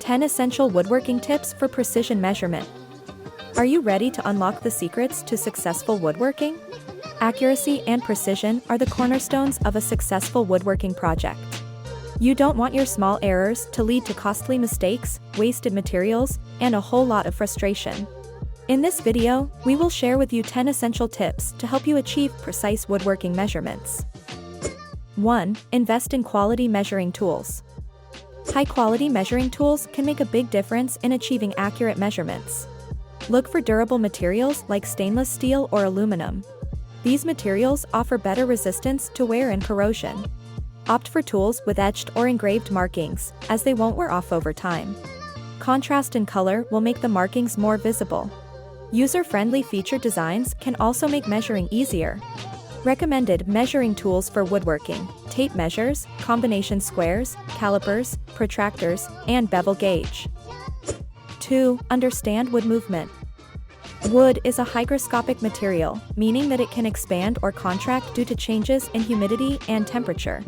10 Essential Woodworking Tips for Precision Measurement. Are you ready to unlock the secrets to successful woodworking? Accuracy and precision are the cornerstones of a successful woodworking project. You don't want your small errors to lead to costly mistakes, wasted materials, and a whole lot of frustration. In this video, we will share with you 10 essential tips to help you achieve precise woodworking measurements. 1. Invest in quality measuring tools. High-quality measuring tools can make a big difference in achieving accurate measurements. Look for durable materials like stainless steel or aluminum. These materials offer better resistance to wear and corrosion. Opt for tools with etched or engraved markings, as they won't wear off over time. Contrast in color will make the markings more visible. User-friendly feature designs can also make measuring easier. Recommended measuring tools for woodworking: tape measures, combination squares, calipers, protractors, and bevel gauge. 2. Understand wood movement. Wood is a hygroscopic material, meaning that it can expand or contract due to changes in humidity and temperature.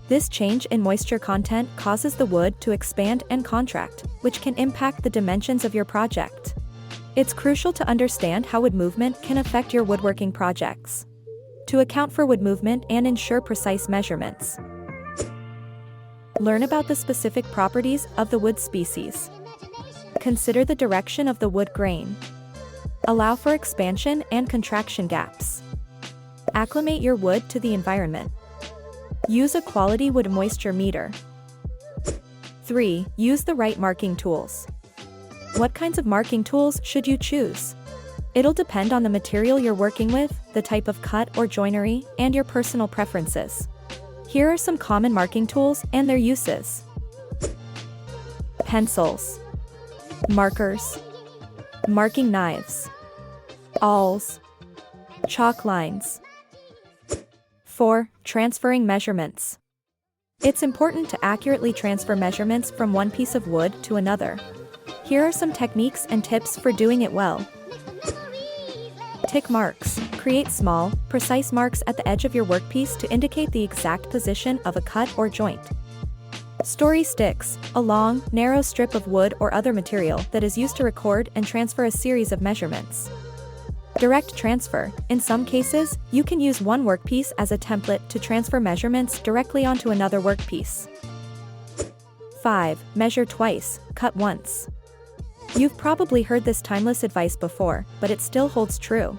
This change in moisture content causes the wood to expand and contract, which can impact the dimensions of your project. It's crucial to understand how wood movement can affect your woodworking projects. To account for wood movement and ensure precise measurements, learn about the specific properties of the wood species. Consider the direction of the wood grain. Allow for expansion and contraction gaps. Acclimate your wood to the environment. Use a quality wood moisture meter. 3. Use the right marking tools. What kinds of marking tools should you choose? It'll depend on the material you're working with, the type of cut or joinery, and your personal preferences. Here are some common marking tools and their uses. Pencils, markers, marking knives, awls, chalk lines. 4. Transferring measurements. It's important to accurately transfer measurements from one piece of wood to another. Here are some techniques and tips for doing it well. Tick marks. Create small, precise marks at the edge of your workpiece to indicate the exact position of a cut or joint. Story sticks. A long, narrow strip of wood or other material that is used to record and transfer a series of measurements. Direct transfer. In some cases, you can use one workpiece as a template to transfer measurements directly onto another workpiece. 5. Measure twice, cut once. You've probably heard this timeless advice before, but it still holds true.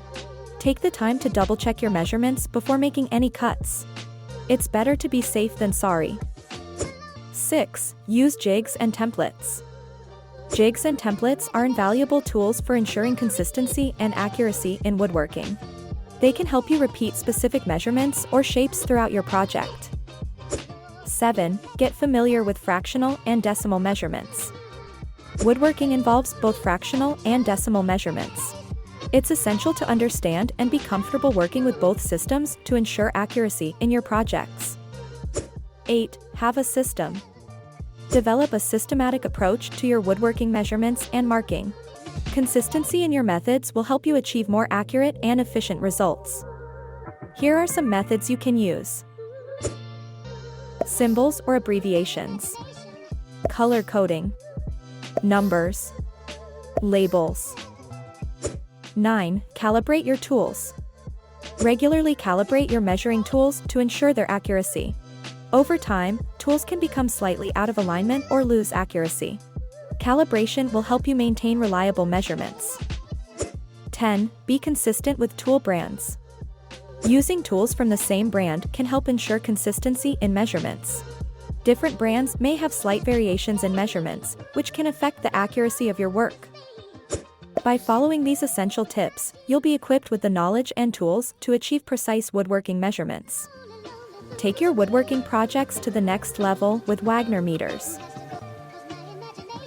Take the time to double-check your measurements before making any cuts. It's better to be safe than sorry. 6. Use jigs and templates. Jigs and templates are invaluable tools for ensuring consistency and accuracy in woodworking. They can help you repeat specific measurements or shapes throughout your project. 7. Get familiar with fractional and decimal measurements. Woodworking involves both fractional and decimal measurements. It's essential to understand and be comfortable working with both systems to ensure accuracy in your projects. 8. Have a system. Develop a systematic approach to your woodworking measurements and marking. Consistency in your methods will help you achieve more accurate and efficient results. Here are some methods you can use. Symbols or abbreviations. Color coding. Numbers. Labels. 9. Calibrate your tools. Regularly calibrate your measuring tools to ensure their accuracy. Over time, tools can become slightly out of alignment or lose accuracy. Calibration will help you maintain reliable measurements. 10. Be consistent with tool brands. Using tools from the same brand can help ensure consistency in measurements. Different brands may have slight variations in measurements, which can affect the accuracy of your work. By following these essential tips, you'll be equipped with the knowledge and tools to achieve precise woodworking measurements. Take your woodworking projects to the next level with Wagner meters.